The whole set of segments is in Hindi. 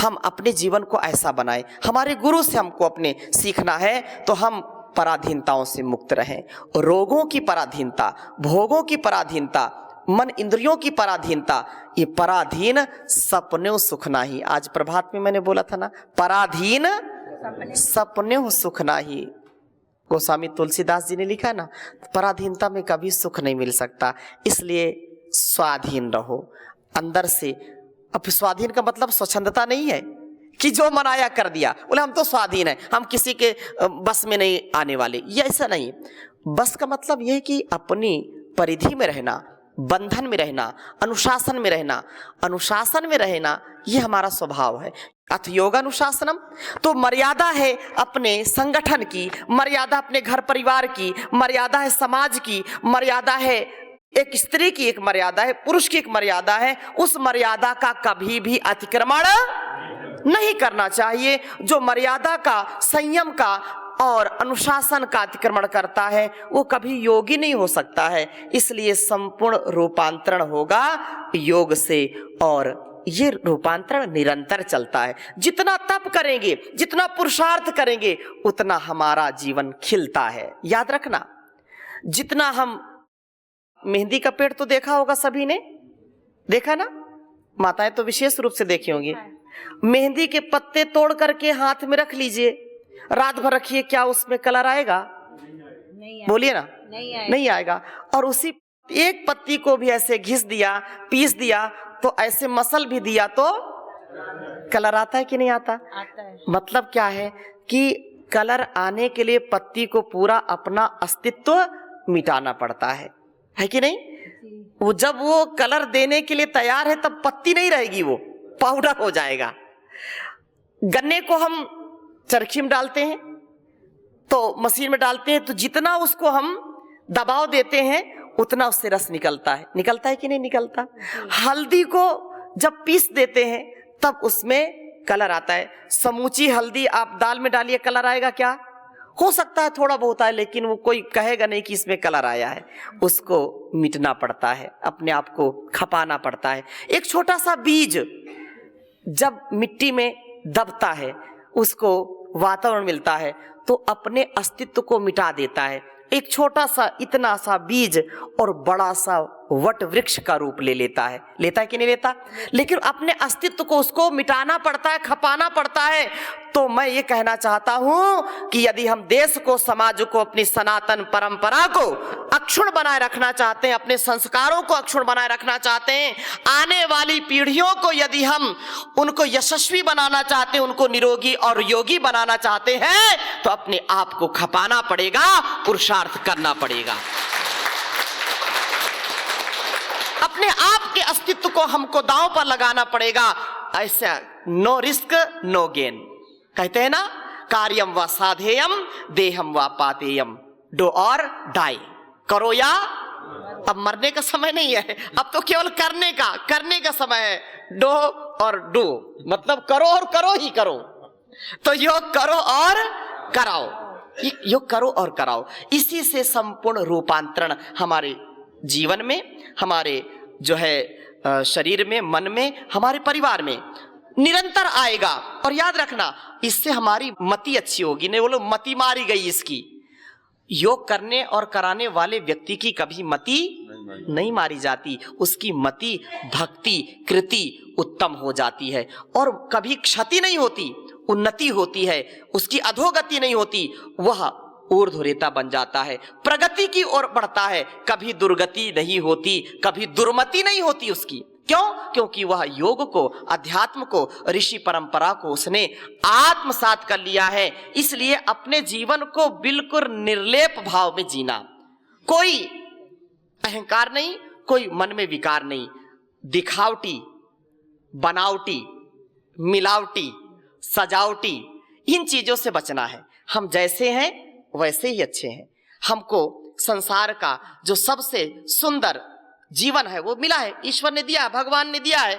हम अपने जीवन को ऐसा बनाएं, हमारे गुरु से हमको अपने सीखना है, तो हम पराधीनताओं से मुक्त रहें। रोगों की पराधीनता, भोगों की पराधीनता, मन इंद्रियों की पराधीनता, ये पराधीन सपने सुख नाही। आज प्रभात में मैंने बोला था ना, पराधीन सपने सुख नाही। गोस्वामी तुलसीदास जी ने लिखा ना, पराधीनता में कभी सुख नहीं मिल सकता, इसलिए स्वाधीन रहो अंदर से। अब स्वाधीन का मतलब स्वच्छंदता नहीं है कि जो मनाया कर दिया, बोले हम तो स्वाधीन है, हम किसी के बस में नहीं आने वाले, ये ऐसा नहीं। बस का मतलब यह है कि अपनी परिधि में रहना, बंधन में रहना, अनुशासन में रहना। अनुशासन में रहना ये हमारा स्वभाव है। अथ योगानुशासनम, तो मर्यादा है अपने संगठन की, मर्यादा अपने घर परिवार की, मर्यादा है समाज की, मर्यादा है एक स्त्री की, एक मर्यादा है पुरुष की, एक मर्यादा है। उस मर्यादा का कभी भी अतिक्रमण नहीं करना चाहिए। जो मर्यादा का, संयम का और अनुशासन का अतिक्रमण करता है वो कभी योगी नहीं हो सकता है। इसलिए संपूर्ण रूपांतरण होगा योग से, और ये रूपांतरण निरंतर चलता है। जितना तप करेंगे, जितना पुरुषार्थ करेंगे, उतना हमारा जीवन खिलता है। याद रखना, जितना हम मेहंदी का पेड़ तो देखा होगा, सभी ने देखा ना, माताएं तो विशेष रूप से देखी होंगी। मेहंदी के पत्ते तोड़ करके हाथ में रख लीजिए, रात भर रखिए, क्या उसमें कलर आएगा? बोलिए ना, नहीं आएगा। और उसी एक पत्ती को भी ऐसे घिस दिया, पीस दिया, तो ऐसे मसल भी दिया तो कलर आता है कि नहीं आता? आता है। मतलब क्या है कि कलर आने के लिए पत्ती को पूरा अपना अस्तित्व मिटाना पड़ता है कि नहीं? वो जब वो कलर देने के लिए तैयार है तब पत्ती नहीं रहेगी, वो पाउडर हो जाएगा। गन्ने को हम चरखी में डालते हैं तो मशीन में डालते हैं, तो जितना उसको हम दबाव देते हैं उतना उससे रस निकलता है कि नहीं निकलता? हल्दी को जब पीस देते हैं तब उसमें कलर आता है। समूची हल्दी आप दाल में डालिए, कलर आएगा क्या? हो सकता है थोड़ा बहुत आए, लेकिन वो कोई कहेगा नहीं कि इसमें कलर आया है। उसको मिटना पड़ता है, अपने आप को खपाना पड़ता है। एक छोटा सा बीज जब मिट्टी में दबता है, उसको वातावरण मिलता है तो अपने अस्तित्व को मिटा देता है। एक छोटा सा इतना सा बीज और बड़ा सा वट वृक्ष का रूप ले लेता है कि नहीं लेता? लेकिन अपने अस्तित्व को उसको मिटाना पड़ता है, खपाना पड़ता है। तो मैं ये कहना चाहता हूं कि यदि हम देश को, समाज को, अपनी सनातन परंपरा को अक्षुण्ण बनाए रखना चाहते हैं, अपने संस्कारों को अक्षुण्ण बनाए रखना चाहते हैं, आने वाली पीढ़ियों को यदि हम उनको यशस्वी बनाना चाहते हैं, उनको निरोगी और योगी बनाना चाहते हैं, तो अपने आप को खपाना पड़ेगा, पुरुषार्थ करना पड़ेगा। अपने आप के अस्तित्व को हमको दांव पर लगाना पड़ेगा। ऐसा नो रिस्क नो गेन, कहते हैं ना, कार्यम व साधेयम देहम व पातेयम, डू और डाई, करो या, अब मरने का समय नहीं है, अब तो केवल करने का समय है। डो और डू मतलब करो और करो ही करो। तो योग करो और कराओ, योग करो और कराओ। इसी से संपूर्ण रूपांतरण हमारे जीवन में, हमारे जो है शरीर में, मन में, हमारे परिवार में निरंतर आएगा। और याद रखना, इससे हमारी मति अच्छी होगी। नहीं बोलो मति मारी गई इसकी। योग करने और कराने वाले व्यक्ति की कभी मति नहीं मारी जाती, उसकी मति, भक्ति, कृति उत्तम हो जाती है और कभी क्षति नहीं होती, उन्नति होती है, उसकी अधोगति नहीं होती, वह ऊर्ध्वरेता बन जाता है, प्रगति की ओर बढ़ता है, कभी दुर्गति नहीं होती, कभी दुर्मति नहीं होती उसकी। क्यों? क्योंकि वह योग को, अध्यात्म को, ऋषि परंपरा को उसने आत्मसात कर लिया है। इसलिए अपने जीवन को बिल्कुल निर्लेप भाव में जीना, कोई अहंकार नहीं, कोई मन में विकार नहीं, दिखावटी, बनावटी, मिलावटी, सजावटी, इन चीजों से बचना है। हम जैसे हैं वैसे ही अच्छे हैं। हमको संसार का जो सबसे सुंदर जीवन है वो मिला है, ईश्वर ने दिया, भगवान ने दिया है।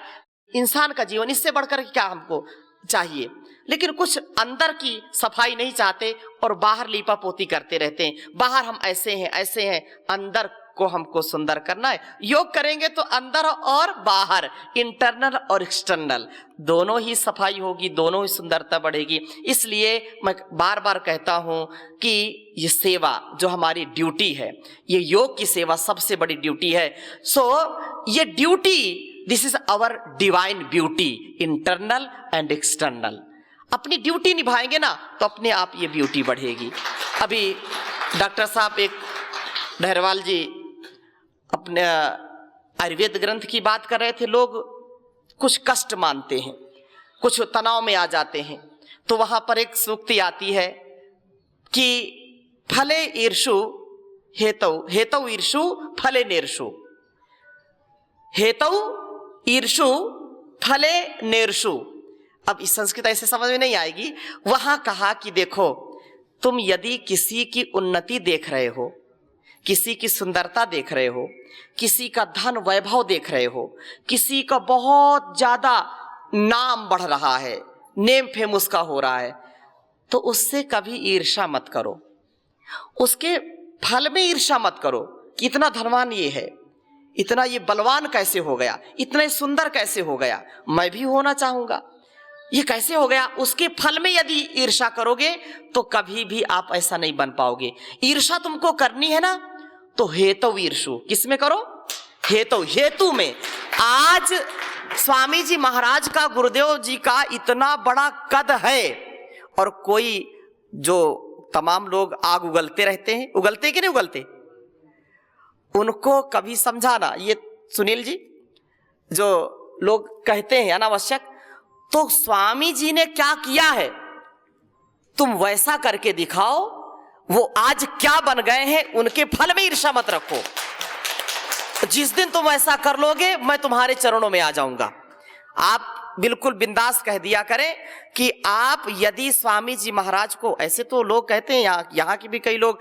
इंसान का जीवन, इससे बढ़कर क्या हमको चाहिए? लेकिन कुछ अंदर की सफाई नहीं चाहते और बाहर लीपा पोती करते रहते हैं। बाहर हम ऐसे हैं, अंदर को हमको सुंदर करना है। योग करेंगे तो अंदर और बाहर, इंटरनल और एक्सटर्नल दोनों ही सफाई होगी, दोनों ही सुंदरता बढ़ेगी। इसलिए मैं बार बार कहता हूं कि ये सेवा जो हमारी ड्यूटी है, ये योग की सेवा सबसे बड़ी ड्यूटी है। सो ये duty, this is our divine beauty, internal and external. अपनी ड्यूटी निभाएंगे ना तो अपने आप ये ब्यूटी बढ़ेगी। अभी डॉक्टर साहब एक डहरवाल जी अपने आयुर्वेद ग्रंथ की बात कर रहे थे। लोग कुछ कष्ट मानते हैं, कुछ तनाव में आ जाते हैं, तो वहां पर एक सूक्ति आती है कि फले ईर्षु हेतौ, हेतौ ईर्षु फले नेर्षु, हेतौ ईर्षु फले नेर्षु। अब इस संस्कृत ऐसे समझ में नहीं आएगी। वहां कहा कि देखो, तुम यदि किसी की उन्नति देख रहे हो, किसी की सुंदरता देख रहे हो, किसी का धन वैभव देख रहे हो, किसी का बहुत ज्यादा नाम बढ़ रहा है, नेम फेमस का हो रहा है, तो उससे कभी ईर्ष्या मत करो, उसके फल में ईर्ष्या मत करो कि इतना धनवान ये है, इतना ये बलवान कैसे हो गया, इतना सुंदर कैसे हो गया, मैं भी होना चाहूंगा, ये कैसे हो गया। उसके फल में यदि ईर्ष्या करोगे तो कभी भी आप ऐसा नहीं बन पाओगे। ईर्ष्या तुमको करनी है ना तो हेतु ईर्षु, किसमें करो? हेतु, हेतु में। आज स्वामी जी महाराज का, गुरुदेव जी का इतना बड़ा कद है और कोई जो तमाम लोग आग उगलते रहते हैं, उगलते कि नहीं उगलते, उनको कभी समझाना। ये सुनील जी जो लोग कहते हैं अनावश्यक, तो स्वामी जी ने क्या किया है तुम वैसा करके दिखाओ, वो आज क्या बन गए हैं उनके फल में ईर्ष्या मत रखो। जिस दिन तुम ऐसा कर लोगे मैं तुम्हारे चरणों में आ जाऊंगा। आप बिल्कुल बिंदास कह दिया करें कि आप यदि स्वामी जी महाराज को, ऐसे तो लोग कहते हैं, यहाँ की भी कई लोग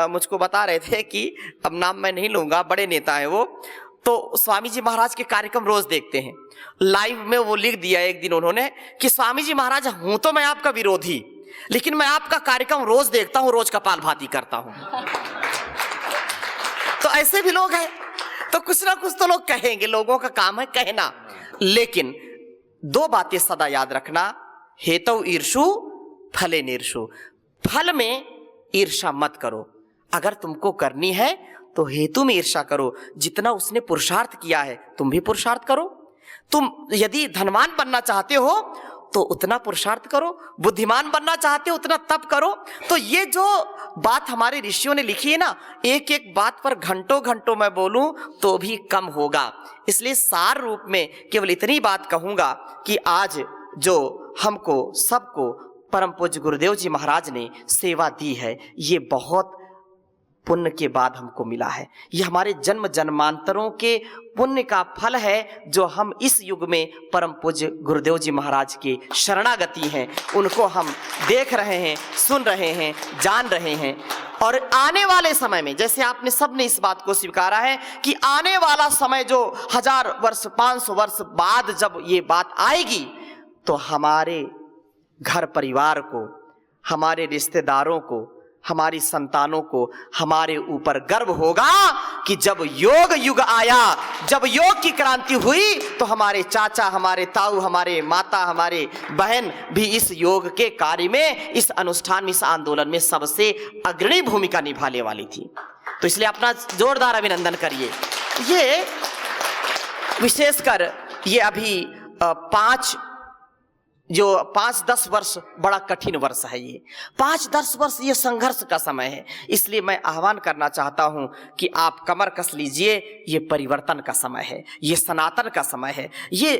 मुझको बता रहे थे कि अब नाम मैं नहीं लूंगा, बड़े नेता है वो, तो स्वामी जी महाराज के कार्यक्रम रोज देखते हैं। लाइव में वो लिख दिया एक दिन उन्होंने कि स्वामी जी महाराज, हूं तो मैं आपका विरोधी, लेकिन मैं आपका कार्यक्रम रोज देखता हूं, रोज कपालभाती करता हूं। तो ऐसे भी लोग हैं, तो कुछ ना कुछ तो लोग कहेंगे, लोगों का काम है कहना। लेकिन दो बातें सदा याद रखना, हेतु ईर्षु फले नेर्षु, फल में ईर्ष्या मत करो। अगर तुमको करनी है तो हेतु में ईर्ष्या करो। जितना उसने पुरुषार्थ किया है तुम भी पुरुषार्थ करो। तुम यदि धनवान बनना चाहते हो तो उतना पुरुषार्थ करो, बुद्धिमान बनना चाहते हो उतना तप करो। तो ये जो बात हमारे ऋषियों ने लिखी है ना, एक एक बात पर घंटों घंटों मैं बोलूं तो भी कम होगा। इसलिए सार रूप में केवल इतनी बात कहूंगा कि आज जो हमको सबको परम पूज्य गुरुदेव जी महाराज ने सेवा दी है, ये बहुत पुण्य के बाद हमको मिला है। ये हमारे जन्म जन्मांतरों के पुण्य का फल है, जो हम इस युग में परम पूज्य गुरुदेव जी महाराज के शरणागति हैं, उनको हम देख रहे हैं, सुन रहे हैं, जान रहे हैं। और आने वाले समय में, जैसे आपने सबने इस बात को स्वीकारा है कि आने वाला समय जो 1000 वर्ष 500 वर्ष बाद जब ये बात आएगी, तो हमारे घर परिवार को, हमारे रिश्तेदारों को, हमारी संतानों को हमारे ऊपर गर्व होगा कि जब योग युग आया, जब योग की क्रांति हुई, तो हमारे चाचा, हमारे ताऊ, हमारे माता, हमारे बहन भी इस योग के कार्य में, इस अनुष्ठान में, इस आंदोलन में सबसे अग्रणी भूमिका निभाने वाली थी। तो इसलिए अपना जोरदार अभिनंदन करिए। ये विशेषकर ये अभी 5-10 वर्ष बड़ा कठिन वर्ष है। ये 5-10 वर्ष ये संघर्ष का समय है। इसलिए मैं आह्वान करना चाहता हूं कि आप कमर कस लीजिए। ये परिवर्तन का समय है, ये सनातन का समय है, ये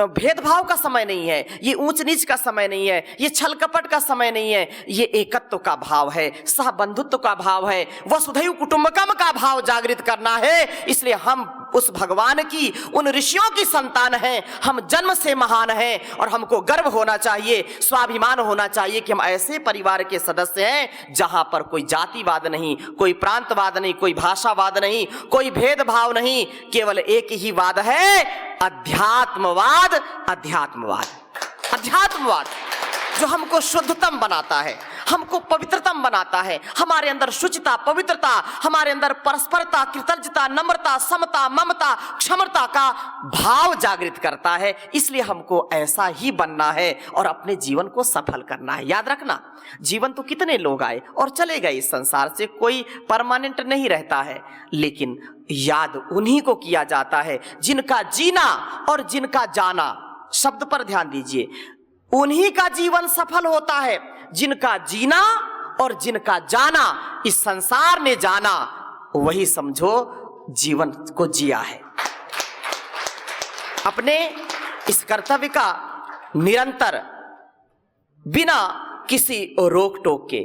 भेदभाव का समय नहीं है, ये ऊंच नीच का समय नहीं है, ये छल कपट का समय नहीं है, ये एकत्व का भाव है, सहबंधुत्व का भाव है, वसुधैव कुटुंबकम का भाव जागृत करना है। इसलिए हम उस भगवान की, उन ऋषियों की संतान हैं, हम जन्म से महान हैं और हमको गर्व होना चाहिए, स्वाभिमान होना चाहिए कि हम ऐसे परिवार के सदस्य हैं जहां पर कोई जातिवाद नहीं, कोई प्रांतवाद नहीं, कोई भाषावाद नहीं, कोई भेदभाव नहीं, केवल एक ही वाद है, अध्यात्मवाद। अध्यात्मवाद, अध्यात्मवाद जो हमको शुद्धतम बनाता है, हमको पवित्रतम बनाता है। हमारे अंदर शुचिता, पवित्रता, हमारे अंदर परस्परता, कृतज्ञता, नम्रता, समता, ममता, क्षमता का भाव जागृत करता है। इसलिए हमको ऐसा ही बनना है और अपने जीवन को सफल करना है। याद रखना, जीवन तो कितने लोग आए और चले गए इस संसार से, कोई परमानेंट नहीं रहता है, लेकिन याद उन्हीं को किया जाता है जिनका जीना और जिनका जाना, शब्द पर ध्यान दीजिए, उन्हीं का जीवन सफल होता है जिनका जीना और जिनका जाना इस संसार ने जाना, वही समझो जीवन को जिया है। अपने इस कर्तव्य का निरंतर बिना किसी रोक टोक के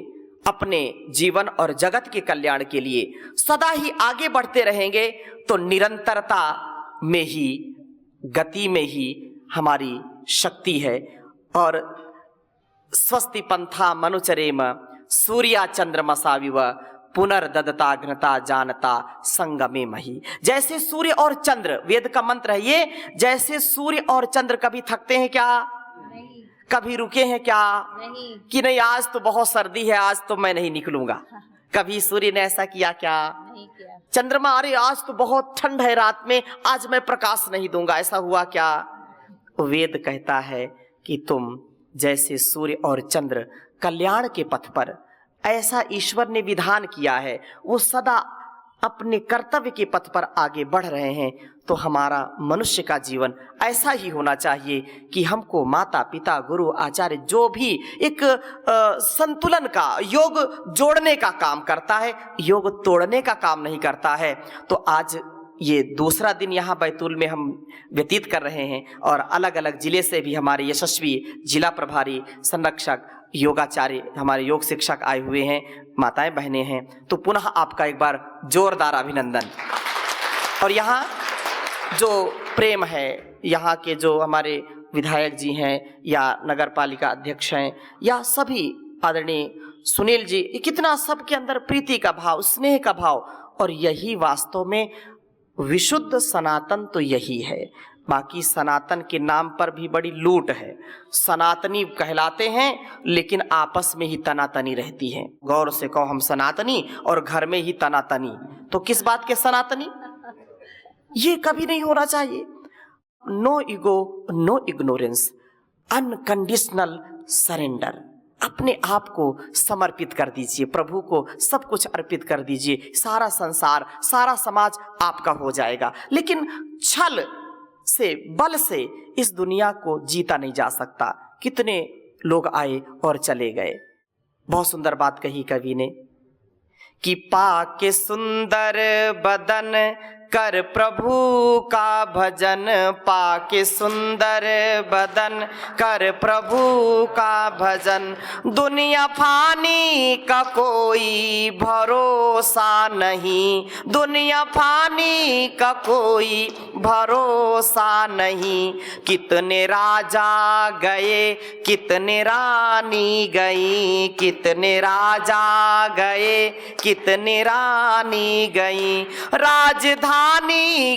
अपने जीवन और जगत के कल्याण के लिए सदा ही आगे बढ़ते रहेंगे तो निरंतरता में ही, गति में ही हमारी शक्ति है। और स्वस्ति पंथा मनुचरेम सूर्या चंद्रमसाविव पुनर्ददता घ्नता जानता संगमे मही। जैसे सूर्य और चंद्र, वेद का मंत्र है ये, जैसे सूर्य और चंद्र कभी थकते हैं क्या? नहीं। कभी रुके हैं क्या? नहीं। कि नहीं आज तो बहुत सर्दी है, आज तो मैं नहीं निकलूंगा। कभी सूर्य ने ऐसा किया क्या? नहीं किया। चंद्रमा, अरे आज तो बहुत ठंड है रात में, आज मैं प्रकाश नहीं दूंगा, ऐसा हुआ क्या? वेद कहता है कि तुम जैसे सूर्य और चंद्र कल्याण के पथ पर, ऐसा ईश्वर ने विधान किया है, वो सदा अपने कर्तव्य के पथ पर आगे बढ़ रहे हैं। तो हमारा मनुष्य का जीवन ऐसा ही होना चाहिए कि हमको माता पिता गुरु आचार्य जो भी एक संतुलन का, योग जोड़ने का काम करता है, योग तोड़ने का काम नहीं करता है। तो आज ये दूसरा दिन यहाँ बैतूल में हम व्यतीत कर रहे हैं और अलग अलग जिले से भी हमारे यशस्वी जिला प्रभारी, संरक्षक, योगाचार्य, हमारे योग शिक्षक आए हुए हैं, माताएं बहनें हैं। तो पुनः आपका एक बार जोरदार अभिनंदन। और यहाँ जो प्रेम है, यहाँ के जो हमारे विधायक जी हैं या नगर पालिका अध्यक्ष हैं या सभी आदरणीय सुनील जी, कितना सबके अंदर प्रीति का भाव, स्नेह का भाव, और यही वास्तव में विशुद्ध सनातन तो यही है। बाकी सनातन के नाम पर भी बड़ी लूट है। सनातनी कहलाते हैं लेकिन आपस में ही तनातनी रहती है। गौर से कहो, हम सनातनी और घर में ही तनातनी, तो किस बात के सनातनी? ये कभी नहीं होना चाहिए। No ego, no ignorance, unconditional surrender. अपने आप को समर्पित कर दीजिए, प्रभु को सब कुछ अर्पित कर दीजिए, सारा संसार, सारा समाज आपका हो जाएगा। लेकिन छल से, बल से इस दुनिया को जीता नहीं जा सकता। कितने लोग आए और चले गए। बहुत सुंदर बात कही कवि ने कि पाके सुंदर बदन कर प्रभु का भजन, पाके सुंदर बदन कर प्रभु का भजन, दुनिया फानी का कोई भरोसा नहीं, दुनिया फानी का कोई भरोसा नहीं। कितने राजा गए, कितने रानी गई, कितने राजा गए, कितने रानी गई, राजधानी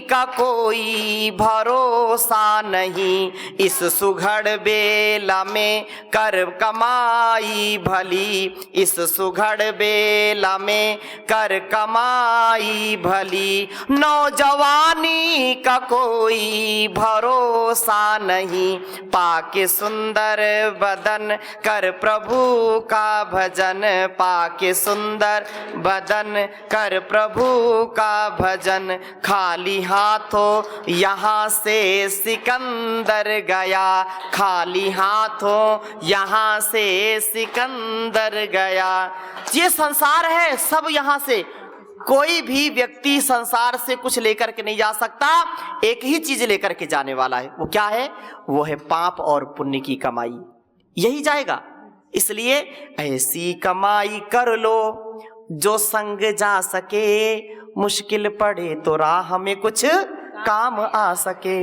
का कोई भरोसा नहीं। इस सुघड़ बेला में कर कमाई भली, इस सुघड़ बेला में कर कमाई भली, नौजवानी का कोई भरोसा नहीं। पाके सुंदर बदन कर प्रभु का भजन, पाके सुंदर बदन कर प्रभु का भजन, खाली हाथों यहाँ से सिकंदर गया, खाली हाथों यहाँ से सिकंदर गया। ये संसार है, सब यहाँ से, कोई भी व्यक्ति संसार से कुछ लेकर के नहीं जा सकता। एक ही चीज लेकर के जाने वाला है, वो क्या है? वो है पाप और पुण्य की कमाई, यही जाएगा। इसलिए ऐसी कमाई कर लो जो संग जा सके, मुश्किल पड़े तो राह में कुछ काम आ सके,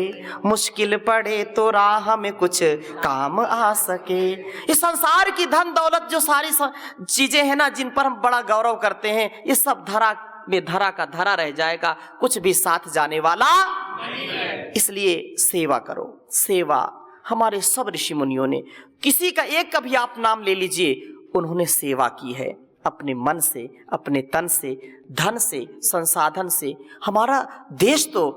मुश्किल पड़े तो राह में कुछ काम आ सके। इस संसार की धन दौलत, जो सारी चीजें हैं ना, जिन पर हम बड़ा गौरव करते हैं, ये सब धरा में धरा का धरा रह जाएगा, कुछ भी साथ जाने वाला नहीं है। इसलिए सेवा करो। सेवा हमारे सब ऋषि मुनियों ने, किसी का एक का भी आप नाम ले लीजिए, उन्होंने सेवा की है अपने मन से, अपने तन से, धन से, संसाधन से। हमारा देश तो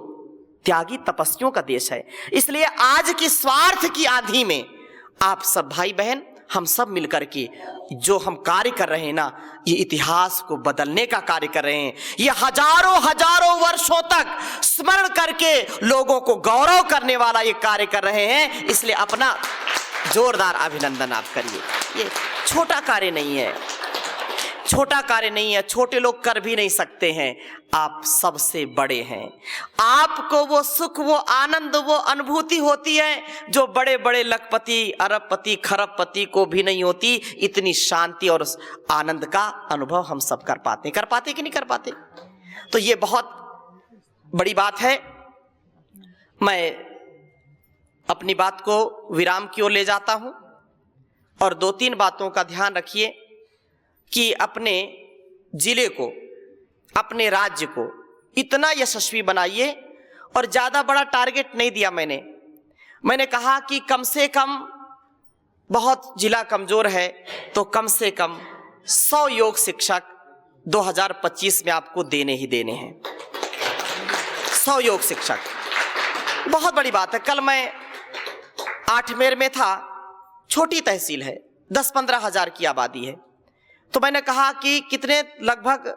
त्यागी तपस्वियों का देश है। इसलिए आज की स्वार्थ की आंधी में आप सब भाई बहन, हम सब मिलकर के जो हम कार्य कर रहे हैं ना, ये इतिहास को बदलने का कार्य कर रहे हैं। ये हजारों हजारों वर्षों तक स्मरण करके लोगों को गौरव करने वाला ये कार्य कर रहे हैं। इसलिए अपना जोरदार अभिनंदन आप करिए। ये छोटा कार्य नहीं है, छोटा कार्य नहीं है, छोटे लोग कर भी नहीं सकते हैं। आप सबसे बड़े हैं। आपको वो सुख, वो आनंद, वो अनुभूति होती है जो बड़े बड़े लखपति, अरबपति, खरबपति को भी नहीं होती। इतनी शांति और आनंद का अनुभव हम सब कर पाते कि नहीं कर पाते? तो ये बहुत बड़ी बात है। मैं अपनी बात को विराम की ओर ले जाता हूं और 2-3 बातों का ध्यान रखिए कि अपने जिले को, अपने राज्य को इतना यशस्वी बनाइए। और ज़्यादा बड़ा टारगेट नहीं दिया मैंने कहा कि कम से कम, बहुत जिला कमज़ोर है तो कम से कम 100 योग शिक्षक 2025 में आपको देने ही देने हैं। 100 योग शिक्षक बहुत बड़ी बात है। कल मैं आठमेर में था, छोटी तहसील है, 10-15 हज़ार की आबादी है। तो मैंने कहा कि कितने, लगभग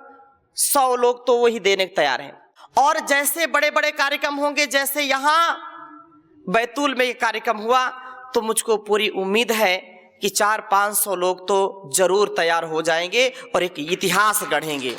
100 लोग तो वही देने को तैयार हैं। और जैसे बड़े बड़े कार्यक्रम होंगे, जैसे यहाँ बैतूल में ये कार्यक्रम हुआ, तो मुझको पूरी उम्मीद है कि 400-500 लोग तो जरूर तैयार हो जाएंगे और एक इतिहास गढ़ेंगे।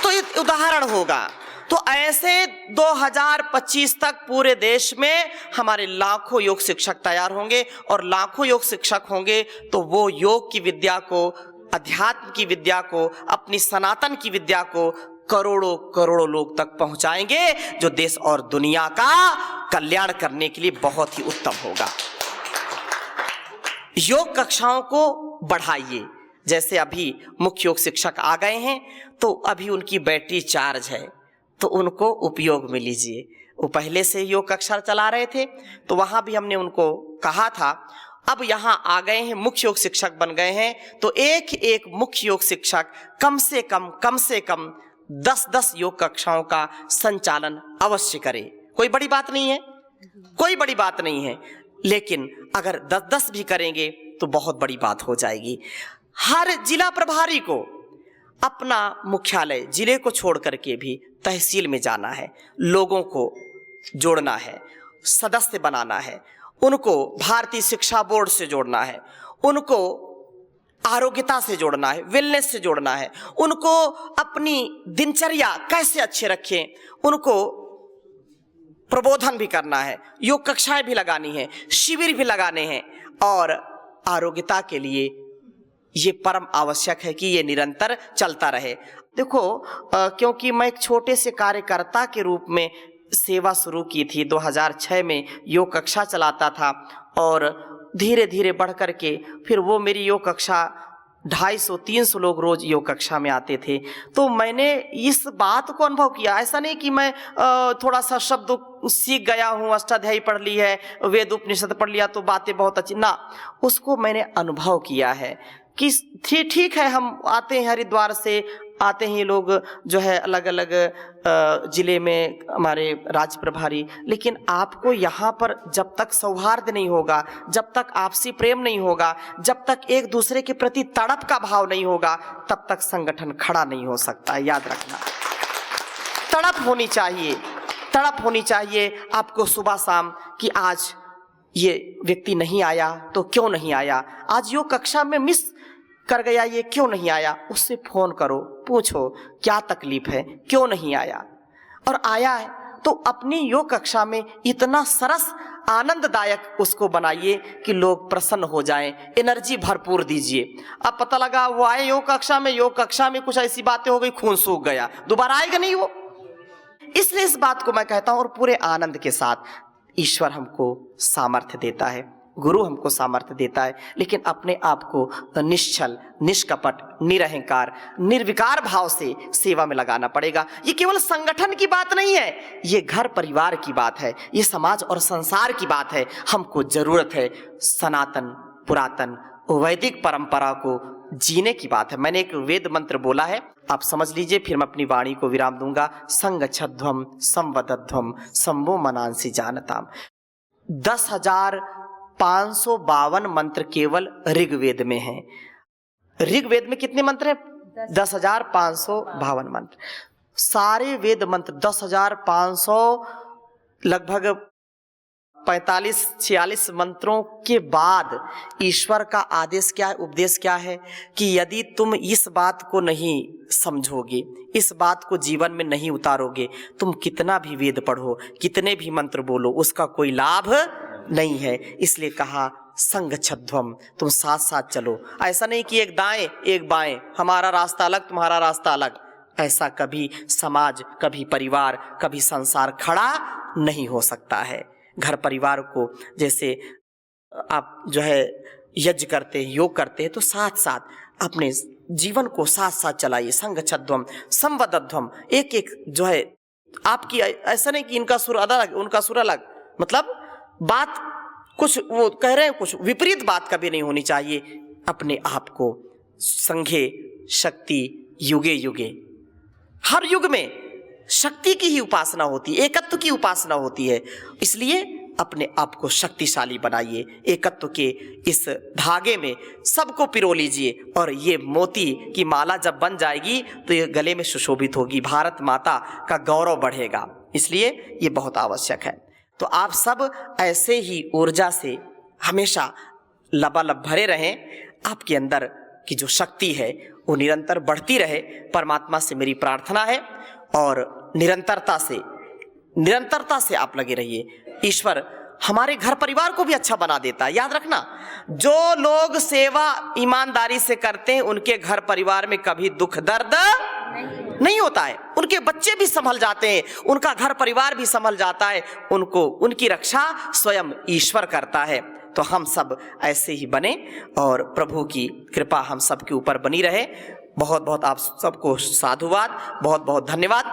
तो ये उदाहरण होगा। तो ऐसे 2025 तक पूरे देश में हमारे लाखों योग शिक्षक तैयार होंगे। और लाखों योग शिक्षक होंगे तो वो योग की विद्या को, अध्यात्म की विद्या को, अपनी सनातन की विद्या को करोड़ों करोड़ों लोग तक पहुंचाएंगे, जो देश और दुनिया का कल्याण करने के लिए बहुत ही उत्तम होगा। योग कक्षाओं को बढ़ाइए। जैसे अभी मुख्य योग शिक्षक आ गए हैं तो अभी उनकी बैटरी चार्ज है, तो उनको उपयोग में लीजिए। वो पहले से योग कक्षा चला रहे थे, तो वहाँ भी हमने उनको कहा था। अब यहाँ आ गए हैं, मुख्य योग शिक्षक बन गए हैं, तो एक एक मुख्य योग शिक्षक कम से कम 10-10 योग कक्षाओं का संचालन अवश्य करे। कोई बड़ी बात नहीं है, कोई बड़ी बात नहीं है, लेकिन अगर 10-10 भी करेंगे तो बहुत बड़ी बात हो जाएगी। हर जिला प्रभारी को अपना मुख्यालय, जिले को छोड़ करके भी तहसील में जाना है, लोगों को जोड़ना है, सदस्य बनाना है, उनको भारतीय शिक्षा बोर्ड से जोड़ना है, उनको आरोग्यता से जोड़ना है, वेलनेस से जोड़ना है, उनको अपनी दिनचर्या कैसे अच्छे रखें, उनको प्रबोधन भी करना है, योग कक्षाएं भी लगानी है, शिविर भी लगाने हैं। और आरोग्यता के लिए ये परम आवश्यक है कि ये निरंतर चलता रहे। देखो, क्योंकि मैं एक छोटे से कार्यकर्ता के रूप में सेवा शुरू की थी, 2006 में योग कक्षा चलाता था और धीरे धीरे बढ़ कर के फिर वो मेरी योग कक्षा 250-300 लोग रोज योग कक्षा में आते थे। तो मैंने इस बात को अनुभव किया। ऐसा नहीं कि मैं थोड़ा सा शब्द सीख गया हूँ, अष्टाध्यायी पढ़ ली है, वेद उपनिषद पढ़ लिया तो बातें बहुत अच्छी ना, उसको मैंने अनुभव किया है कि ठीक है, हम आते हैं हरिद्वार से, आते हैं लोग जो है अलग अलग जिले में हमारे राज्य प्रभारी, लेकिन आपको यहाँ पर जब तक सौहार्द नहीं होगा, जब तक आपसी प्रेम नहीं होगा, जब तक एक दूसरे के प्रति तड़प का भाव नहीं होगा, तब तक संगठन खड़ा नहीं हो सकता। याद रखना, तड़प होनी चाहिए, तड़प होनी चाहिए आपको सुबह शाम कि आज ये व्यक्ति नहीं आया तो क्यों नहीं आया, आज योग कक्षा में मिस कर गया, ये क्यों नहीं आया, उससे फोन करो, पूछो क्या तकलीफ है, क्यों नहीं आया। और आया है तो अपनी योग कक्षा में इतना सरस आनंददायक उसको बनाइए कि लोग प्रसन्न हो जाएं, एनर्जी भरपूर दीजिए। अब पता लगा वो आए योग कक्षा में कुछ ऐसी बातें हो गई, खून सूख गया, दोबारा आएगा नहीं वो। इसलिए इस बात को मैं कहता हूं, और पूरे आनंद के साथ ईश्वर हमको सामर्थ्य देता है, गुरु हमको सामर्थ्य देता है, लेकिन अपने आप को निश्चल, निष्कपट, निरहंकार, निर्विकार भाव से सेवा में लगाना पड़ेगा। ये केवल संगठन की बात नहीं है, ये घर परिवार की बात है, ये समाज और संसार की बात है। हमको जरूरत है सनातन, पुरातन, वैदिक परंपरा को जीने की बात है। मैंने एक वेद मंत्र बोला है, आप समझ लीजिए, फिर मैं अपनी वाणी को विराम दूंगा। संगच्छध्वम संवदध्वम सम्मो मनांसी जानताम। 10,552 मंत्र केवल ऋग्वेद में हैं। ऋग्वेद में कितने मंत्र हैं? 10,552 मंत्र। सारे वेद मंत्र 10,500 लगभग 45-46 मंत्रों के बाद ईश्वर का आदेश क्या है, उपदेश क्या है कि यदि तुम इस बात को नहीं समझोगे, इस बात को जीवन में नहीं उतारोगे, तुम कितना भी वेद पढ़ो, कितने भी मंत्र बोलो, उसका कोई लाभ नहीं है। इसलिए कहा संगच्छध्वम, तुम साथ साथ चलो। ऐसा नहीं कि एक दाएं एक बाएं, हमारा रास्ता अलग तुम्हारा रास्ता अलग। ऐसा कभी समाज, कभी परिवार, कभी संसार खड़ा नहीं हो सकता है। घर परिवार को जैसे आप जो है यज्ञ करते हैं, योग करते हैं, तो साथ साथ अपने जीवन को साथ साथ चलाइए। संगच्छध्वम संवदध्वम, एक एक जो है आपकी, ऐसा नहीं कि इनका सुर अलग उनका सुर अलग, मतलब बात कुछ वो कह रहे हैं, कुछ विपरीत बात कभी नहीं होनी चाहिए। अपने आप को संघे शक्ति युगे युगे, हर युग में शक्ति की ही उपासना होती है, एकत्व की उपासना होती है। इसलिए अपने आप को शक्तिशाली बनाइए, एकत्व के इस धागे में सबको पिरो लीजिए, और ये मोती की माला जब बन जाएगी तो ये गले में सुशोभित होगी, भारत माता का गौरव बढ़ेगा। इसलिए ये बहुत आवश्यक है। तो आप सब ऐसे ही ऊर्जा से हमेशा लबालब भरे रहें। आपके अंदर की जो शक्ति है वो निरंतर बढ़ती रहे, परमात्मा से मेरी प्रार्थना है। और निरंतरता से आप लगे रहिए। ईश्वर हमारे घर परिवार को भी अच्छा बना देता है। याद रखना, जो लोग सेवा ईमानदारी से करते हैं उनके घर परिवार में कभी दुख दर्द नहीं होता है। उनके बच्चे भी संभल जाते हैं, उनका घर परिवार भी संभल जाता है, उनकी रक्षा स्वयं ईश्वर करता है। तो हम सब ऐसे ही बने और प्रभु की कृपा हम सब के ऊपर बनी रहे। बहुत बहुत आप सबको साधुवाद, बहुत बहुत धन्यवाद।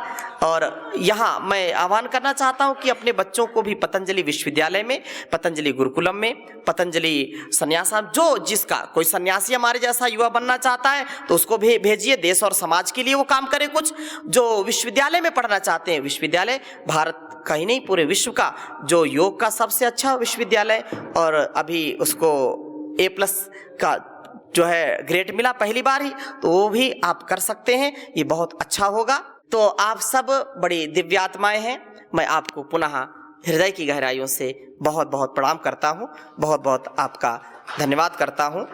और यहाँ मैं आह्वान करना चाहता हूँ कि अपने बच्चों को भी पतंजलि विश्वविद्यालय में, पतंजलि गुरुकुलम में, पतंजलि संन्यासाम, जो जिसका कोई सन्यासी हमारे जैसा युवा बनना चाहता है तो उसको भी भेजिए, देश और समाज के लिए वो काम करे कुछ। जो विश्वविद्यालय में पढ़ना चाहते हैं, विश्वविद्यालय भारत का ही नहीं पूरे विश्व का जो योग का सबसे अच्छा विश्वविद्यालय, और अभी उसको A+ का जो है ग्रेड मिला पहली बार ही, तो वो भी आप कर सकते हैं, ये बहुत अच्छा होगा। तो आप सब बड़ी दिव्यात्माएं हैं। मैं आपको पुनः हृदय की गहराइयों से बहुत बहुत प्रणाम करता हूँ, बहुत बहुत आपका धन्यवाद करता हूँ।